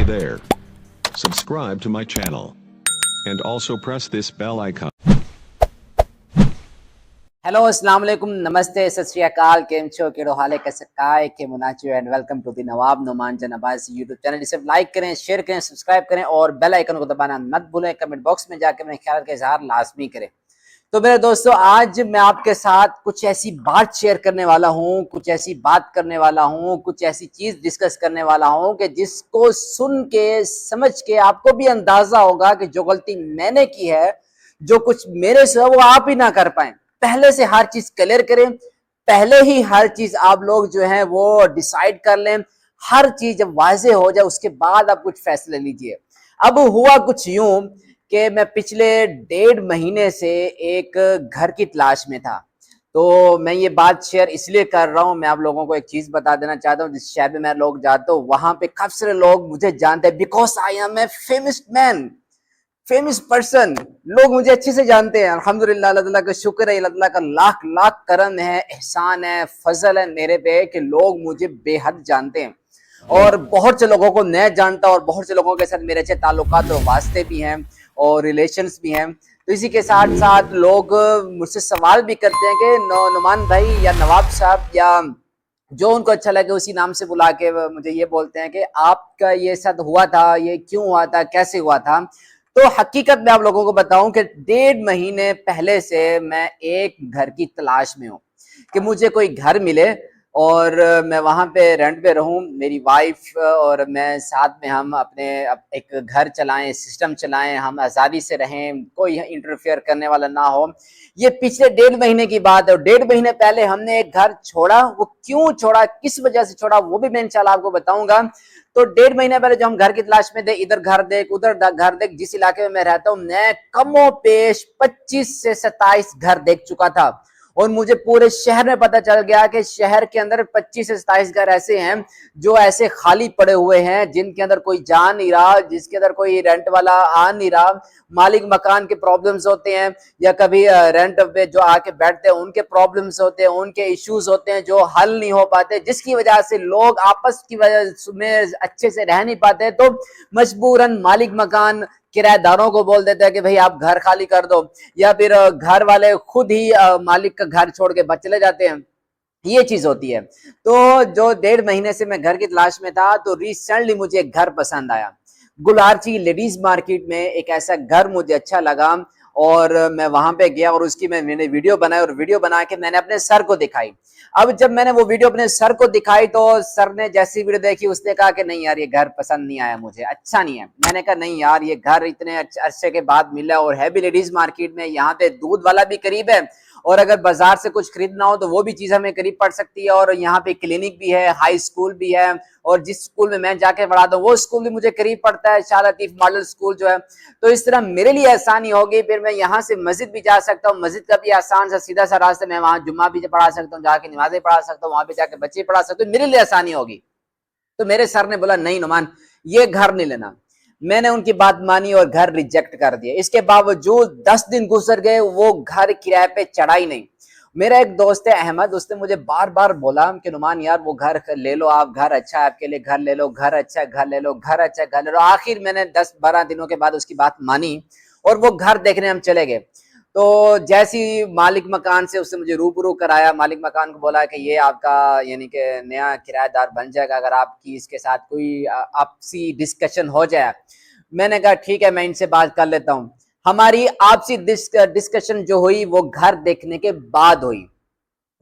Hey there. Subscribe to my channel. And also press this bell icon. Hello अस्सलाम वालेकुम नमस्ते सत श्री अकाल केम छो केड़ो हाले कैसे काय के मुनाचो and welcome to the Nawab Noman जनाबाज यूट्यूब चैनल। इसे लाइक करें, शेयर करें, सब्सक्राइब करें और बेल आइकन को दबाना मत भूलें। कमेंट बॉक्स में जाकर अपने ख्याल का इजहार लाजमी करें। तो मेरे दोस्तों, आज मैं आपके साथ कुछ ऐसी बात शेयर करने वाला हूँ, कुछ ऐसी बात करने वाला हूँ, कुछ ऐसी चीज डिस्कस करने वाला हूँ कि जिसको सुन के समझ के आपको भी अंदाजा होगा कि जो गलती मैंने की है, जो कुछ मेरे से वो आप ही ना कर पाए। पहले से हर चीज क्लियर करें, पहले ही हर चीज आप लोग जो है वो डिसाइड कर लें। हर चीज जब वाजे हो जाए उसके बाद आप कुछ फैसले लीजिए। अब हुआ कुछ यूं कि मैं पिछले 1.5 महीने से एक घर की तलाश में था। तो मैं ये बात शेयर इसलिए कर रहा हूँ, मैं आप लोगों को एक चीज बता देना चाहता हूँ। जिस शहर में मैं लोग जाता हूँ वहां पे काफी सारे लोग मुझे जानते हैं, because I am a famous man, famous person. लोग मुझे अच्छे से जानते हैं। अल्हम्दुलिल्लाह, अल्लाह ताला का शुक्र है, अल्लाह ताला का लाख लाख करम है, एहसान है, फजल है मेरे पे कि लोग मुझे बेहद जानते हैं। और बहुत से लोगों को नहीं जानता और बहुत से लोगों के साथ मेरे अच्छे ताल्लुकात और वास्ते भी हैं और रिलेशंस भी हैं। तो इसी के साथ साथ लोग मुझसे सवाल भी करते हैं कि नुमान भाई या नवाब साहब या जो उनको अच्छा लगे उसी नाम से बुला के मुझे ये बोलते हैं कि आपका ये साथ हुआ था, ये क्यों हुआ था, कैसे हुआ था। तो हकीकत में आप लोगों को बताऊं कि 1.5 महीने पहले से मैं एक घर की तलाश में हूं कि मुझे कोई घर मिले और मैं वहां पे रेंट पे रहूं। मेरी वाइफ और मैं साथ में हम अपने एक घर चलाएं, सिस्टम चलाएं, हम आज़ादी से रहें, कोई इंटरफेयर करने वाला ना हो। ये पिछले 1.5 महीने की बात है। और 1.5 महीने पहले हमने एक घर छोड़ा। वो क्यों छोड़ा, किस वजह से छोड़ा, वो भी मैं इंशाल्लाह आपको बताऊंगा। तो 1.5 महीने पहले जो हम घर की तलाश में थे, इधर घर देख उधर घर देख, जिस इलाके में मैं रहता हूँ मैं कमो पेश 25 से 27 घर देख चुका था। और मुझे पूरे शहर में पता चल गया कि शहर के अंदर 25 से 27 घर ऐसे हैं जो ऐसे खाली पड़े हुए हैं, जिनके अंदर कोई जा नहीं रहा, जिसके अंदर कोई रेंट वाला आ नहीं रहा। मालिक मकान के प्रॉब्लम्स होते हैं या कभी रेंट पे जो आके बैठते हैं उनके प्रॉब्लम्स होते हैं, उनके इश्यूज होते हैं जो हल नहीं हो पाते, जिसकी वजह से लोग आपस की वजह में अच्छे से रह नहीं पाते। तो मजबूरन मालिक मकान किराएदारों को बोल देता है कि भाई आप घर खाली कर दो, या फिर घर वाले खुद ही मालिक का घर छोड़ के चले जाते हैं। ये चीज होती है। तो जो 1.5 महीने से मैं घर की तलाश में था, तो रिसेंटली मुझे एक घर पसंद आया। गुलारची लेडीज मार्केट में एक ऐसा घर मुझे अच्छा लगा और मैं वहां पे गया और उसकी मैंने वीडियो बनाई और वीडियो बना के मैंने अपने सर को दिखाई। अब जब मैंने वो वीडियो अपने सर को दिखाई तो सर ने जैसी वीडियो देखी उसने कहा कि नहीं यार ये घर पसंद नहीं आया, मुझे अच्छा नहीं है। मैंने कहा नहीं यार, ये घर इतने अरसे के बाद मिला और है भी लेडीज मार्केट में, यहाँ पे दूध वाला भी करीब है और अगर बाजार से कुछ खरीदना हो तो वो भी चीज हमें करीब पड़ सकती है, और यहाँ पे क्लिनिक भी है, हाई स्कूल भी है, और जिस स्कूल में मैं जाके पढ़ाता हूँ वो स्कूल भी मुझे करीब पड़ता है, शाह लतीफ मॉडल स्कूल जो है। तो इस तरह मेरे लिए आसानी होगी। फिर मैं यहाँ से मस्जिद भी जा सकता हूँ, मस्जिद का भी आसान सा सीधा सा रास्ता, मैं वहां जुम्मा भी पढ़ा सकता हूँ, जाके नमाजें पढ़ा सकता हूँ, वहां पे जाके बच्चे पढ़ा सकता हूँ, मेरे लिए आसानी होगी। तो मेरे सर ने बोला नहीं नुमान, ये घर नहीं लेना। मैंने उनकी बात मानी और घर रिजेक्ट कर दिया। इसके बावजूद 10 दिन गुजर गए, वो घर किराए पे चढ़ा ही नहीं। मेरा एक दोस्त है अहमद, उसने मुझे बार बार बोला कि नुमान यार वो घर ले लो, आप घर अच्छा है आपके लिए, घर ले लो, घर अच्छा घर ले लो, घर अच्छा घर ले लो। आखिर मैंने 10-12 दिनों के बाद उसकी बात मानी और वो घर देखने हम चले गए। तो जैसी मालिक मकान से उसने मुझे रूबरू कराया, मालिक मकान को बोला कि ये आपका यानी कि नया किराएदार बन जाएगा अगर आपकी इसके साथ कोई आपसी डिस्कशन हो जाए। मैंने कहा ठीक है, मैं इनसे बात कर लेता हूँ। हमारी आपसी डिस्कशन जो हुई वो घर देखने के बाद हुई।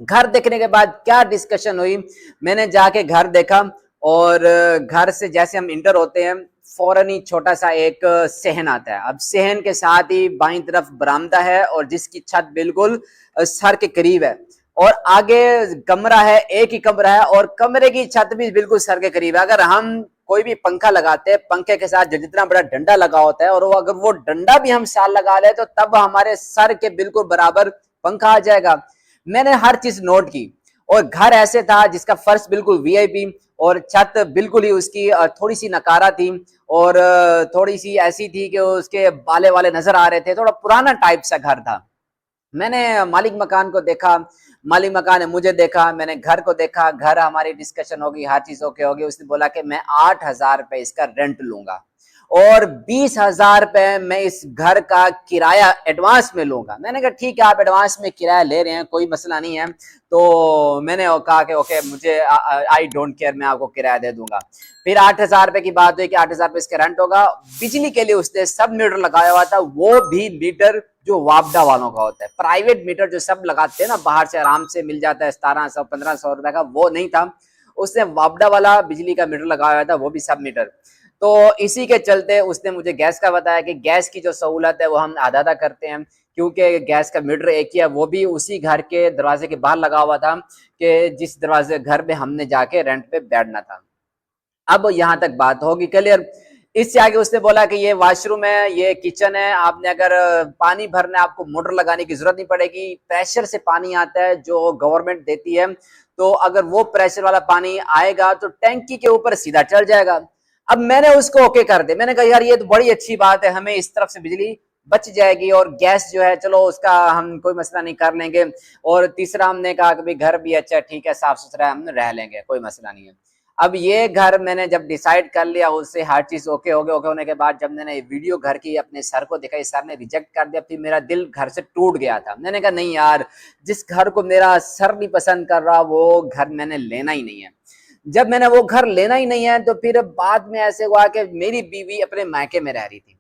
घर देखने के बाद क्या डिस्कशन हुई, मैंने जाके घर देखा और घर से जैसे हम इंटर होते हैं फौरन ही छोटा सा एक सहन आता है। अब सहन के साथ ही बाईं तरफ बरामदा है और जिसकी छत बिल्कुल सर के करीब है, और आगे कमरा है, एक ही कमरा है और कमरे की छत भी बिल्कुल सर के करीब है। अगर हम कोई भी पंखा लगाते हैं, पंखे के साथ जितना बड़ा डंडा लगा होता है और वो अगर वो डंडा भी हम साल लगा ले तो तब हमारे सर के बिल्कुल बराबर पंखा आ जाएगा। मैंने हर चीज नोट की और घर ऐसे था जिसका फर्श बिल्कुल वीआईपी और छत बिल्कुल ही उसकी थोड़ी सी नकारा थी और थोड़ी सी ऐसी थी कि उसके बाले वाले नजर आ रहे थे, थोड़ा पुराना टाइप सा घर था। मैंने मालिक मकान को देखा, माली मकान है, मुझे देखा, मैंने घर को देखा, घर हमारी डिस्कशन होगी, हर चीज ओके होगी। उसने बोला कि मैं 8,000 रुपए इसका रेंट लूंगा और 20,000 रुपए मैं इस घर का किराया एडवांस में लूंगा। मैंने कहा ठीक है, आप एडवांस में किराया ले रहे हैं, कोई मसला नहीं है। तो मैंने कहा कि ओके, मुझे आई डोंट केयर, मैं आपको किराया दे दूंगा। फिर 8,000 रुपए की बात हुई कि 8,000 रुपए इसका रेंट होगा। बिजली के लिए उसने सब मीटर लगाया हुआ था, वो भी मीटर जो वापडा वालों का होता है, प्राइवेट मीटर जो सब लगाते हैं ना, बाहर से आराम से मिल जाता है 1700-1500 रुपए का, वो नहीं था। उसने वापडा वाला बिजली का मीटर लगाया हुआ था, वो भी सब मीटर। तो इसी के चलते उसने मुझे गैस का बताया कि गैस की जो सहूलत है वो हम आधा आधा करते हैं, क्योंकि गैस का मीटर एक ही है, वो भी उसी घर के दरवाजे के बाहर लगा हुआ था कि जिस दरवाजे घर पे हमने जाके रेंट पे बैठना था। अब यहाँ तक बात होगी क्लियर। इससे आगे उसने बोला कि ये वॉशरूम है, ये किचन है, आपने अगर पानी भरना है आपको मोटर लगाने की जरूरत नहीं पड़ेगी, प्रेशर से पानी आता है जो गवर्नमेंट देती है। तो अगर वो प्रेशर वाला पानी आएगा तो टैंकी के ऊपर सीधा चल जाएगा। अब मैंने उसको ओके कर दिया, मैंने कहा यार ये तो बड़ी अच्छी बात है, हमें इस तरफ से बिजली बच जाएगी और गैस जो है चलो उसका हम कोई मसला नहीं कर लेंगे। और तीसरा हमने कहा कि भाई घर भी अच्छा ठीक है, साफ सुथरा है, हम रह लेंगे, कोई मसला नहीं है। अब ये घर मैंने जब डिसाइड कर लिया, उससे हर चीज ओके हो गया। ओके होने के बाद जब मैंने वीडियो घर की अपने सर को दिखाई, सर ने रिजेक्ट कर दिया, फिर मेरा दिल घर से टूट गया था। मैंने कहा नहीं यार, जिस घर को मेरा सर नहीं पसंद कर रहा वो घर मैंने लेना ही नहीं है। जब मैंने वो घर लेना ही नहीं है तो फिर बाद में ऐसे हुआ कि मेरी बीवी अपने मायके में रह रही थी।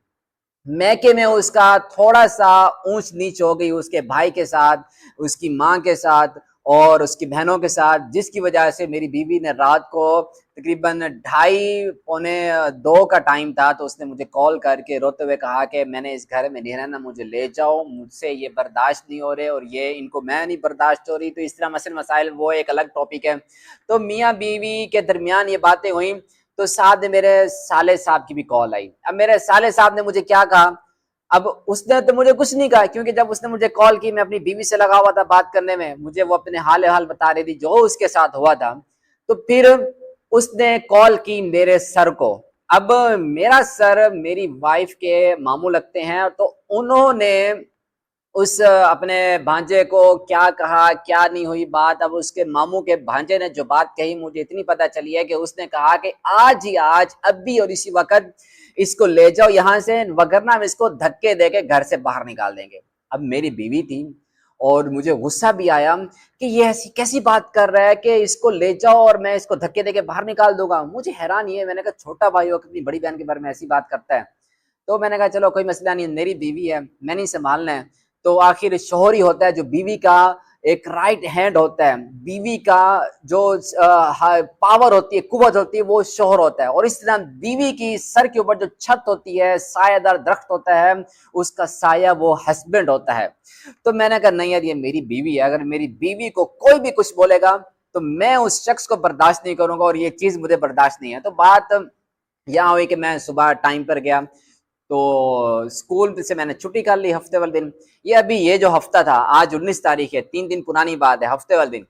मैके में उसका थोड़ा सा ऊंच नीच हो गई उसके भाई के साथ, उसकी माँ के साथ और उसकी बहनों के साथ, जिसकी वजह से मेरी बीवी ने रात को तकरीबन 2:30-2 का टाइम था, तो उसने मुझे कॉल करके रोते हुए कहा कि मैंने इस घर में नहीं रहना, मुझे ले जाओ, मुझसे ये बर्दाश्त नहीं हो रहे और ये इनको मैं नहीं बर्दाश्त हो रही। तो इस तरह मसले मसाइल, वो एक अलग टॉपिक है। तो मियाँ बीवी के दरमियान ये बातें हुई। तो साथ में मेरे साले साहब की भी कॉल आई। अब मेरे साले साहब ने मुझे क्या कहा, अब उसने तो मुझे कुछ नहीं कहा, क्योंकि जब उसने मुझे कॉल की मैं अपनी बीवी से लगा हुआ था बात करने में, मुझे वो अपने हाल बता रही थी जो उसके साथ हुआ था। तो फिर उसने कॉल की मेरे सर को। अब मेरा सर मेरी वाइफ के मामू लगते हैं, तो उन्होंने उस अपने भांजे को क्या कहा, क्या नहीं हुई बात। अब उसके मामू के भांजे ने जो बात कही मुझे इतनी पता चली है कि उसने कहा कि आज ही आज अभी और इसी वक्त इसको ले जाओ यहाँ से, वगरना हम इसको धक्के देके घर से बाहर निकाल देंगे। अब मेरी बीवी थी और मुझे गुस्सा भी आया कि ये ऐसी कैसी बात कर रहा है कि इसको ले जाओ और मैं इसको धक्के देके बाहर निकाल दूंगा। मुझे हैरान ये, मैंने कहा छोटा भाई हो, कितनी बड़ी बहन के बारे में ऐसी बात करता है। तो मैंने कहा चलो कोई मसला नहीं, मेरी बीवी है, मैंने ही संभालना है। तो आखिर शौहर ही होता है जो बीवी का एक राइट हैंड होता है, बीवी का जो पावर होती है, कुव्वत होती है, वो शौहर होता है। और इस तरह बीवी की सर के ऊपर जो छत होती है, सायादार दरख्त होता है, उसका साया वो हस्बैंड होता है। तो मैंने कहा नहीं यार, ये मेरी बीवी है, अगर मेरी बीवी को कोई भी कुछ बोलेगा तो मैं उस शख्स को बर्दाश्त नहीं करूंगा और ये चीज मुझे बर्दाश्त नहीं है। तो बात यहाँ हुई कि मैं सुबह टाइम पर गया, तो स्कूल से मैंने छुट्टी कर ली हफ्ते वाले दिन। ये जो हफ्ता था, आज 19 तारीख है, 3 दिन पुरानी बात है, हफ्ते वाले दिन।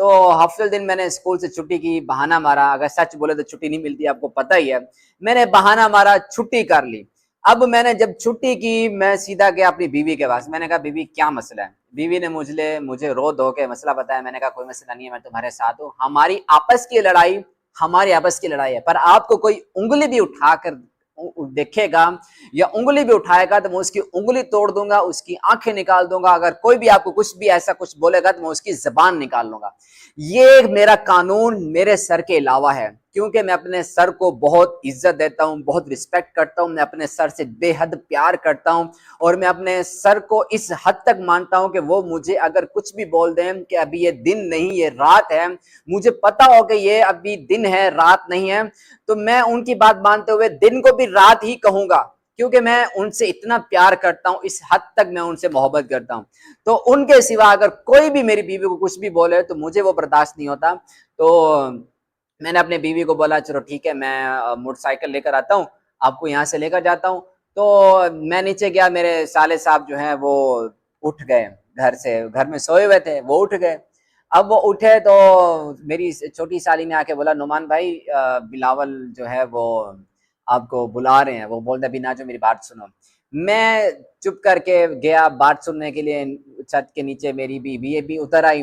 तो हफ्ते वाले दिन मैंने स्कूल से छुट्टी की, बहाना मारा, अगर सच बोले तो छुट्टी नहीं मिलती, आपको पता ही है। मैंने बहाना मारा, छुट्टी कर ली। अब मैंने जब छुट्टी की, मैं सीधा गया अपनी बीवी के पास। मैंने कहा बीवी क्या मसला है। बीवी ने मुझे रो धो के मसला बताया। मैंने कहा कोई मसला नहीं है, मैं तुम्हारे साथ हूँ, हमारी आपस की लड़ाई है, पर आपको कोई उंगली भी उठाकर देखेगा या उंगली भी उठाएगा तो मैं उसकी उंगली तोड़ दूंगा, उसकी आंखें निकाल दूंगा। अगर कोई भी आपको कुछ भी ऐसा कुछ बोलेगा तो मैं उसकी जबान निकाल लूंगा। ये मेरा कानून मेरे सर के अलावा है, क्योंकि मैं अपने सर को बहुत इज्जत देता हूँ, बहुत रिस्पेक्ट करता हूँ, मैं अपने सर से बेहद प्यार करता हूँ। और मैं अपने सर को इस हद तक मानता हूँ कि वो मुझे अगर कुछ भी बोल दें कि अभी ये दिन नहीं ये रात है, मुझे पता हो कि ये अभी दिन है रात नहीं है, तो मैं उनकी बात मानते हुए दिन को भी रात ही कहूंगा, क्योंकि मैं उनसे इतना प्यार करता हूं, इस हद तक मैं उनसे मोहब्बत करता हूं। तो उनके सिवा अगर कोई भी मेरी बीवी को कुछ भी बोले तो मुझे वो बर्दाश्त नहीं होता। तो मैंने अपने बीवी को बोला चलो ठीक है, मैं मोटरसाइकिल लेकर आता हूँ, आपको यहाँ से लेकर जाता हूँ। तो मैं नीचे गया, मेरे साले साहब जो हैं वो उठ गए घर से, घर में सोए हुए थे, वो उठ गए। अब वो उठे तो मेरी छोटी साली ने आके बोला नुमान भाई, बिलावल जो है वो आपको बुला रहे हैं। वो बोलते बिना जो मेरी बात सुनो। मैं चुप करके गया बात सुनने के लिए, छत के नीचे मेरी बीवी भी उतर आई।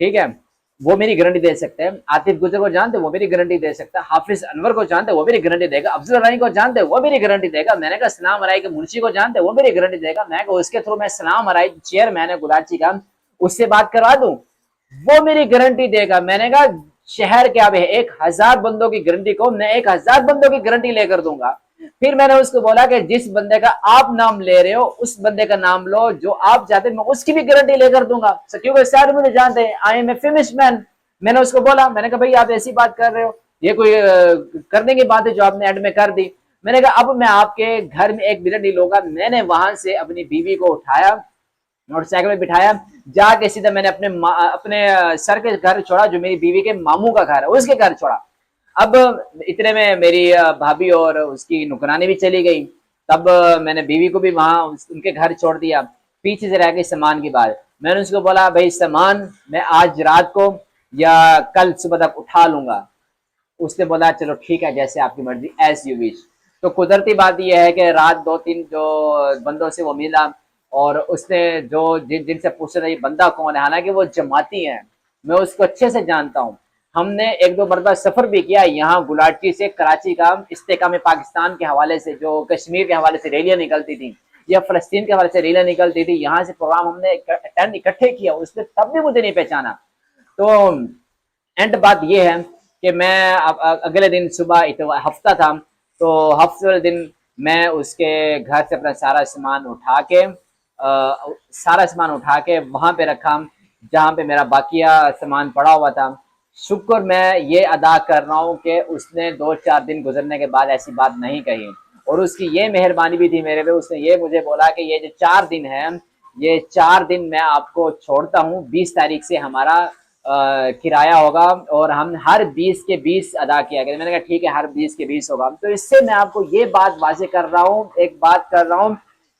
ठीक है, वो मेरी गारंटी दे सकते हैं। आतिफ गुजर को जानते हो, वो मेरी गारंटी दे सकता है। हाफिज अनवर को जानते हो, वो मेरी गारंटी देगा। अफजल रानी को जानते हो, वो मेरी गारंटी देगा। मैंने कहा सलाम अराई के मुंशी को जानते हो, वो मेरी गारंटी देगा। मैं उसके थ्रू मैं सलाम अराई चेयरमैन है गुलाची का, उससे बात करवा दूं, वो मेरी गारंटी देगा। मैंने कहा शहर क्या है, 1000 बंदों की गारंटी को मैं 1000 बंदों की गारंटी लेकर दूंगा। फिर मैंने उसको बोला कि जिस बंदे का आप नाम ले रहे हो उस बंदे का नाम लो जो आप चाहते, मैं उसकी भी गारंटी लेकर दूंगा, क्योंकि सारे मुझे जानते हैं, I am a famous man. मैंने उसको बोला, मैंने कहा भाई आप ऐसी बात कर रहे हो, ये कोई करने की बात है जो आपने एड में कर दी। मैंने कहा अब मैं आपके घर में 1 मिनट नहीं लूंगा। मैंने वहां से अपनी बीवी को उठाया, मोटरसाइकिल में बिठाया, जाके सीधा मैंने अपने सर के घर छोड़ा, जो मेरी बीवी के मामू का घर है उसके घर छोड़ा। अब इतने में मेरी भाभी और उसकी नुकरानी भी चली गई। तब मैंने बीवी को भी वहां उनके घर छोड़ दिया। पीछे से रह गई सामान की बात। मैंने उसको बोला भाई सामान मैं आज रात को या कल सुबह तक उठा लूंगा। उसने बोला चलो ठीक है जैसे आपकी मर्जी, एज यू विश। तो कुदरती बात यह है कि रात 2-3 जो बंदों से वो मिला और उसने जो जिनसे पूछ रहा ये बंदा कौन है, हालांकि वो जमाती है, मैं उसको अच्छे से जानता हूँ। हमने 1-2 मरतबा सफर भी किया यहाँ गुलाटी से कराची का इस्तेकाम पाकिस्तान के हवाले से, जो कश्मीर के हवाले से रैलियां निकलती थी या फलस्तीन के हवाले से रैलियां निकलती थी, यहाँ से प्रोग्राम हमने अटेंड इकट्ठे किया। उसने तब भी मुझे नहीं पहचाना। तो एंड बात यह है कि मैं अगले दिन सुबह हफ्ता था, तो हफ्ते वाले दिन मैं उसके घर से अपना सारा सामान उठा के वहां पे रखा जहां पे मेरा बाकिया सामान पड़ा हुआ था। शुक्र मैं ये अदा कर रहा हूँ कि उसने 2-4 दिन गुजरने के बाद ऐसी बात नहीं कही, और उसकी ये मेहरबानी भी थी मेरे पे। उसने ये मुझे बोला कि ये जो 4 दिन है, ये 4 दिन मैं आपको छोड़ता हूँ, 20 तारीख से हमारा किराया होगा और हम हर 20 के 20 अदा किया करें। मैंने कहा ठीक है हर 20 के 20 होगा। तो इससे मैं आपको ये बात वाजे कर रहा हूँ, एक बात कर रहा हूँ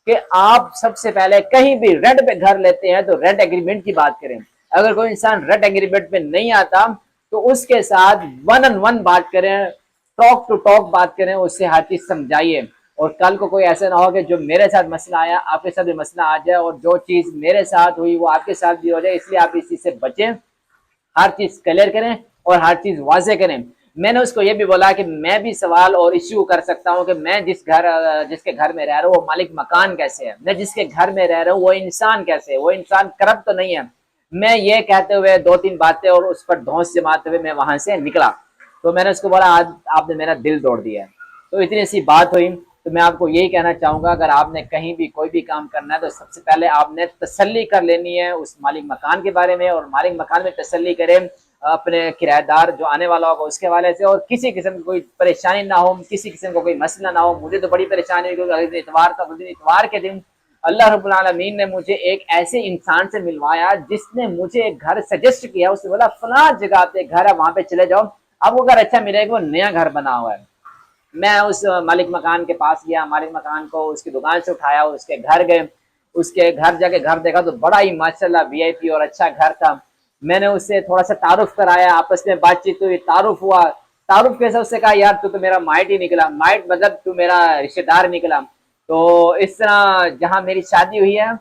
कि आप सबसे पहले कहीं भी रेंट पे घर लेते हैं तो रेंट एग्रीमेंट की बात करें। अगर कोई इंसान रेंट एग्रीमेंट पे नहीं आता तो उसके साथ 1-on-1 बात करें, टॉक टू टॉक बात करें, उससे हर चीज समझाइए। और कल को कोई ऐसा ना हो कि जो मेरे साथ मसला आया आपके साथ भी मसला आ जाए, और जो चीज मेरे साथ हुई वो आपके साथ भी हो जाए। इसलिए आप इस चीज से बचें, हर चीज क्लियर करें और हर चीज वाजे करें। मैंने उसको ये भी बोला कि मैं भी सवाल और इश्यू कर सकता हूँ कि मैं जिसके घर में रह रहा हूँ वो मालिक मकान कैसे है, मैं जिसके घर में रह रहा हूँ वो इंसान कैसे है, वो इंसान करप्ट तो नहीं है। मैं ये कहते हुए 2-3 बातें और उस पर धौंस जमाते हुए मैं वहां से निकला। तो मैंने उसको बोला आज आपने मेरा दिल तोड़ दिया है। तो इतनी सी बात हुई। तो मैं आपको यही कहना चाहूंगा, अगर आपने कहीं भी कोई भी काम करना है तो सबसे पहले आपने तसल्ली कर लेनी है उस मालिक मकान के बारे में, और मालिक मकान में तसल्ली करें अपने किराएदार जो आने वाला होगा उसके हवाले से, और किसी किस्म की कोई परेशानी ना हो, किसी किस्म का कोई मसला ना हो। मुझे तो बड़ी परेशानी हुई क्योंकि इतवार था, इतवार के दिन अल्लाह रब्बुल आलमीन ने मुझे एक ऐसे इंसान से मिलवाया जिसने मुझे एक घर सजेस्ट किया। उसने बोला फला जगह पे घर है वहां पे चले जाओ, आपको घर अच्छा मिलेगा, वो नया घर बना हुआ है। मैं उस मालिक मकान के पास गया, मालिक मकान को उसकी दुकान से उठाया, उसके घर गए, उसके घर जाके घर देखा तो बड़ा ही माशाल्लाह वीआईपी और अच्छा घर था। मैंने उससे थोड़ा सा तारुफ कराया, आपस में बातचीत हुई, तारुफ हुआ। तारुफ कैसे, उससे कहा यार तू तो मेरा माइट ही निकला, माइट मतलब तू मेरा रिश्तेदार निकला। तो इस तरह जहाँ मेरी शादी हुई है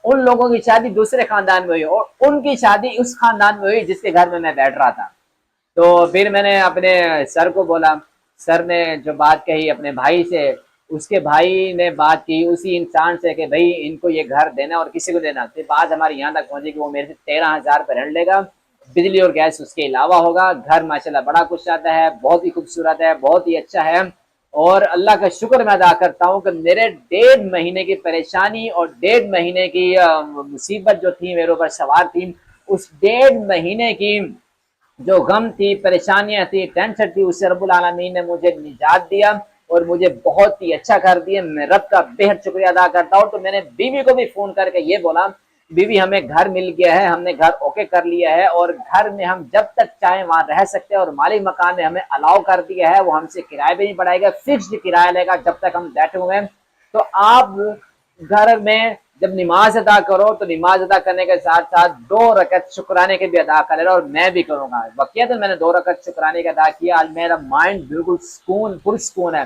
उन लोगों की शादी दूसरे खानदान में हुई और उनकी शादी उस खानदान में हुई जिसके घर में मैं बैठ रहा था। तो फिर मैंने अपने सर को बोला, सर ने जो बात कही अपने भाई से, उसके भाई ने बात की उसी इंसान से कि भाई इनको ये घर देना और किसी को देना। फिर बात हमारी यहाँ तक पहुंची कि वो मेरे से 13,000 रुपये रेंट लेगा, बिजली और गैस उसके अलावा होगा। घर माशाल्लाह बड़ा कुछ आता है, बहुत ही खूबसूरत है, बहुत ही अच्छा है। और अल्लाह का शुक्र मैं अदा करता हूँ कि मेरे 1.5 महीने की परेशानी और 1.5 महीने की मुसीबत जो थी मेरे ऊपर सवार थी, उस 1.5 महीने की जो गम थी, परेशानियां थी, टेंशन थी, उससे रब्बुल आलमीन ने मुझे निजात दिया और मुझे बहुत ही अच्छा कर दिया। मैं रब का बेहद शुक्रिया अदा करता हूँ। तो मैंने बीवी को भी फोन करके ये बोला, बीवी हमें घर मिल गया है, हमने घर ओके कर लिया है और घर में हम जब तक चाहे वहां रह सकते हैं, और मालिक मकान ने हमें अलाउ कर दिया है, वो हमसे किराया भी नहीं बढ़ाएगा, फिक्स्ड किराया लेगा जब तक हम बैठे हुए हैं। तो आप घर में जब नमाज अदा करो तो नमाज अदा करने के साथ साथ 2 रकत शुक्राने के भी अदा कर लेना, और मैं भी करूंगा। वाकई तो मैंने 2 रकत शुक्राने का अदा किया, आज मेरा माइंड बिल्कुल सुकून पुरसुकून है।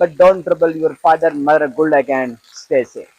but don't trouble your father, mother. Good luck and stay safe.